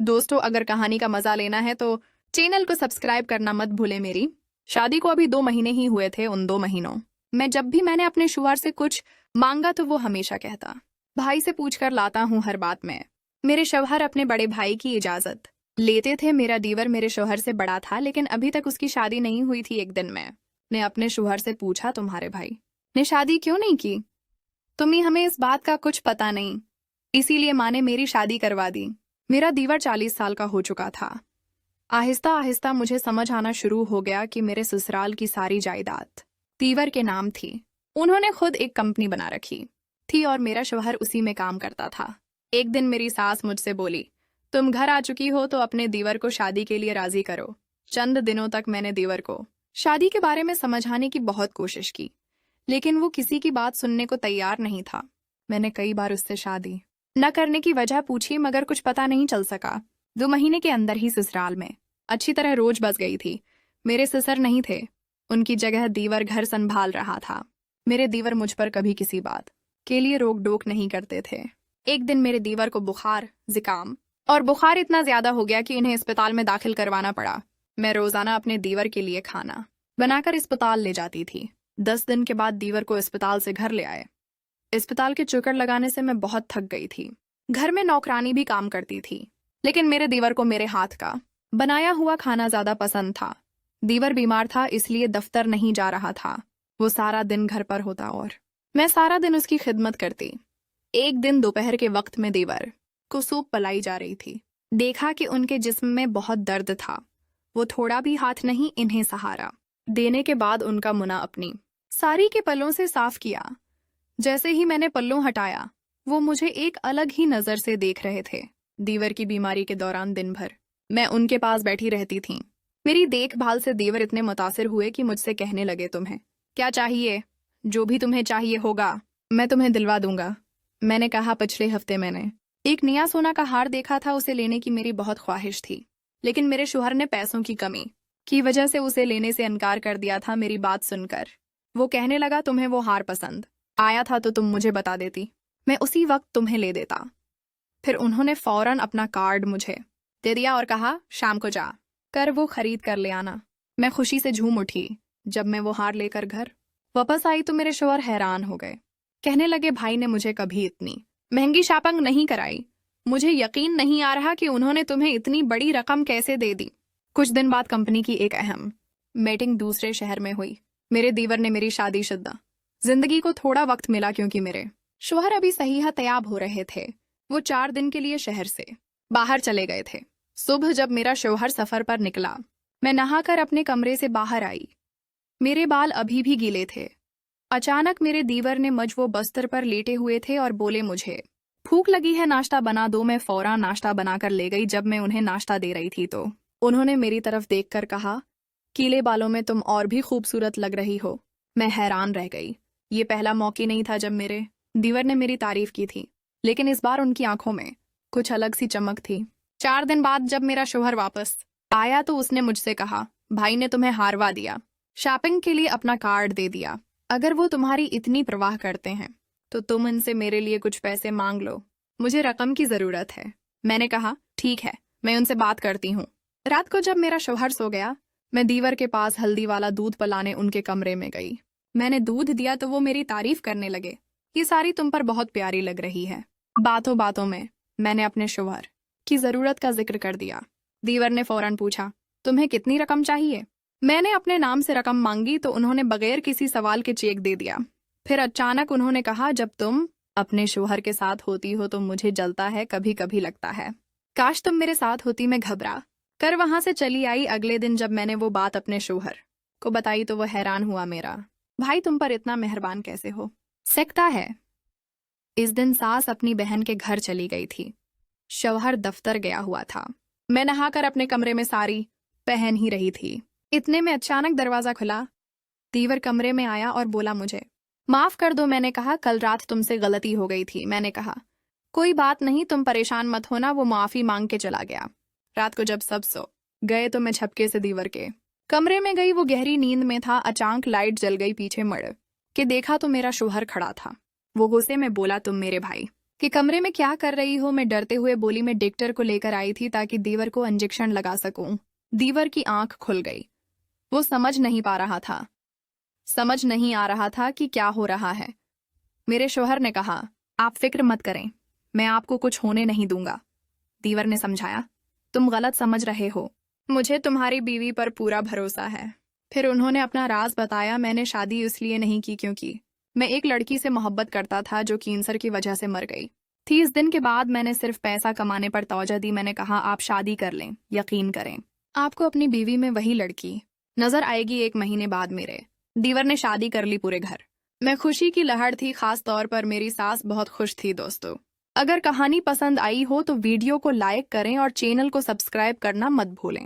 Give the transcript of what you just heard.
दोस्तों, अगर कहानी का मजा लेना है तो चैनल को सब्सक्राइब करना मत भूले। मेरी शादी को अभी 2 महीने ही हुए थे। उन 2 महीनों में जब भी मैंने अपने शौहर से कुछ मांगा तो वो हमेशा कहता, भाई से पूछकर लाता हूँ हर बात में। मेरे शौहर अपने बड़े भाई की इजाजत लेते थे। मेरा दीवर मेरे शौहर से बड़ा था, लेकिन अभी तक उसकी शादी नहीं हुई थी। एक दिन मैंने अपने शौहर से पूछा, तुम्हारे भाई ने शादी क्यों नहीं की? तुम्हें हमें इस बात का कुछ पता नहीं, इसीलिए माँ ने मेरी शादी करवा दी। मेरा दीवर 40 साल का हो चुका था। आहिस्ता आहिस्ता मुझे समझ आना शुरू हो गया कि मेरे ससुराल की सारी जायदाद दीवर के नाम थी। उन्होंने खुद एक कंपनी बना रखी थी और मेरा शौहर उसी में काम करता था। एक दिन मेरी सास मुझसे बोली, तुम घर आ चुकी हो तो अपने दीवर को शादी के लिए राजी करो। चंद दिनों तक मैंने दीवर को शादी के बारे में समझाने की बहुत कोशिश की, लेकिन वो किसी की बात सुनने को तैयार नहीं था। मैंने कई बार उससे शादी न करने की वजह पूछी, मगर कुछ पता नहीं चल सका। 2 महीने के अंदर ही ससुराल में अच्छी तरह रोज बस गई थी। मेरे ससुर नहीं थे, उनकी जगह दीवर घर संभाल रहा था। मेरे दीवर मुझ पर कभी किसी बात के लिए रोक टोक नहीं करते थे। एक दिन मेरे दीवर को बुखार, जुकाम और बुखार इतना ज्यादा हो गया कि इन्हें अस्पताल में दाखिल करवाना पड़ा। मैं रोजाना अपने दीवर के लिए खाना बनाकर अस्पताल ले जाती थी। 10 दिन के बाद दीवर को अस्पताल से घर ले आए। अस्पताल के चक्कर लगाने से मैं बहुत थक गई थी। घर में नौकरानी भी काम करती थी, लेकिन मेरे दीवर को मेरे हाथ का बनाया हुआ खाना ज्यादा पसंद था। दीवर बीमार था, इसलिए दफ्तर नहीं जा रहा था। वो सारा दिन घर पर होता और मैं सारा दिन उसकी खिदमत करती। एक दिन दोपहर के वक्त में दीवर को सूप पिलाई जा रही थी। देखा कि उनके जिस्म में बहुत दर्द था। वो थोड़ा भी हाथ नहीं इन्हें सहारा देने के बाद उनका मुना अपनी साड़ी के पल्लों से साफ किया। जैसे ही मैंने पल्लू हटाया, वो मुझे एक अलग ही नजर से देख रहे थे। दीवर की बीमारी के दौरान दिन भर मैं उनके पास बैठी रहती थी। मेरी देखभाल से दीवर इतने मुतासिर हुए कि मुझसे कहने लगे, तुम्हें क्या चाहिए? जो भी तुम्हें चाहिए होगा मैं तुम्हें दिलवा दूंगा। मैंने कहा, पिछले हफ्ते मैंने एक नया सोना का हार देखा था, उसे लेने की मेरी बहुत ख्वाहिश थी, लेकिन मेरे शौहर ने पैसों की कमी की वजह से उसे लेने से इनकार कर दिया था। मेरी बात सुनकर वो कहने लगा, तुम्हें वो हार पसंद आया था तो तुम मुझे बता देती, मैं उसी वक्त तुम्हें ले देता। फिर उन्होंने फौरन अपना कार्ड मुझे दे दिया और कहा, शाम को जा कर वो खरीद कर ले आना। मैं खुशी से झूम उठी। जब मैं वो हार लेकर घर वापस आई तो मेरे शौहर हैरान हो गए। कहने लगे, भाई ने मुझे कभी इतनी महंगी शॉपिंग नहीं कराई। मुझे यकीन नहीं आ रहा कि उन्होंने तुम्हें इतनी बड़ी रकम कैसे दे दी। कुछ दिन बाद कंपनी की एक अहम मीटिंग दूसरे शहर में हुई। मेरे दीवर ने मेरी शादीशुदा जिंदगी को थोड़ा वक्त मिला, क्योंकि मेरे शौहर अभी सही हयाब हो रहे थे। वो 4 दिन के लिए शहर से बाहर चले गए थे। सुबह जब मेरा शौहर सफर पर निकला, मैं नहाकर अपने कमरे से बाहर आई। मेरे बाल अभी भी गीले थे। अचानक मेरे दीवर ने मुझ वो बस्तर पर लेटे हुए थे और बोले, मुझे भूख लगी है, नाश्ता बना दो। मैं फौरन नाश्ता बनाकर ले गई। जब मैं उन्हें नाश्ता दे रही थी तो उन्होंने मेरी तरफ देखकर कहा, गीले बालों में तुम और भी खूबसूरत लग रही हो। मैं हैरान रह गई। ये पहला मौका नहीं था जब मेरे दीवर ने मेरी तारीफ की थी, लेकिन इस बार उनकी आंखों में कुछ अलग सी चमक थी। 4 दिन बाद जब मेरा शौहर वापस आया तो उसने मुझसे कहा, भाई ने तुम्हें हारवा दिया, शॉपिंग के लिए अपना कार्ड दे दिया। अगर वो तुम्हारी इतनी परवाह करते हैं तो तुम इनसे मेरे लिए कुछ पैसे मांग लो, मुझे रकम की जरूरत है। मैंने कहा, ठीक है, मैं उनसे बात करती हूँ। रात को जब मेरा शौहर सो गया, मैं दीवर के पास हल्दी वाला दूध पिलाने उनके कमरे में गई। मैंने दूध दिया तो वो मेरी तारीफ करने लगे, ये साड़ी तुम पर बहुत प्यारी लग रही है। बातों बातों में मैंने अपने शौहर की जरूरत का जिक्र कर दिया। दीवर ने फौरन पूछा, तुम्हें कितनी रकम चाहिए? मैंने अपने नाम से रकम मांगी तो उन्होंने बगैर किसी सवाल के चेक दे दिया। फिर अचानक उन्होंने कहा, जब तुम अपने शौहर के साथ होती हो तो मुझे जलता है, कभी कभी लगता है काश तुम मेरे साथ होती। मैं घबरा कर वहां से चली आई। अगले दिन जब मैंने वो बात अपने शौहर को बताई तो वो हैरान हुआ, मेरा भाई तुम पर इतना मेहरबान कैसे हो सकता है। इस दिन सास अपनी बहन के घर चली गई थी, शौहर दफ्तर गया हुआ था। मैं नहाकर अपने कमरे में साड़ी पहन ही रही थी। इतने में अचानक दरवाजा खुला। दीवर कमरे में आया और बोला, मुझे माफ कर दो। मैंने कहा, कल रात तुमसे गलती हो गई थी। मैंने कहा, कोई बात नहीं, तुम परेशान मत होना। वो माफी मांग के चला गया। रात को जब सब सो गए तो मैं झपके से दीवर के कमरे में गई। वो गहरी नींद में था। अचानक लाइट जल गई। पीछे मुड़ के देखा तो मेरा शौहर खड़ा था। वो गुस्से में बोला, तुम मेरे भाई कि कमरे में क्या कर रही हो। मैं डरते हुए बोली, मैं डॉक्टर को लेकर आई थी ताकि दीवर को इंजेक्शन लगा सकूं। दीवर की आंख खुल गई। वो समझ नहीं पा रहा था, समझ नहीं आ रहा था कि क्या हो रहा है। मेरे शौहर ने कहा, आप फिक्र मत करें, मैं आपको कुछ होने नहीं दूंगा। दीवर ने समझाया, तुम गलत समझ रहे हो, मुझे तुम्हारी बीवी पर पूरा भरोसा है। फिर उन्होंने अपना राज बताया। मैंने शादी इसलिए नहीं की क्योंकि मैं एक लड़की से मोहब्बत करता था जो कैंसर की वजह से मर गई थी। इस दिन के बाद मैंने सिर्फ पैसा कमाने पर तवज्जो दी। मैंने कहा, आप शादी कर लें, यकीन करें, आपको अपनी बीवी में वही लड़की नजर आएगी। 1 महीने बाद मेरे दीवर ने शादी कर ली पूरे घर। मैं खुशी की लहर थी, खास तौर पर मेरी सास बहुत खुश थी। दोस्तों, अगर कहानी पसंद आई हो तो वीडियो को लाइक करें और चैनल को सब्सक्राइब करना मत भूलें।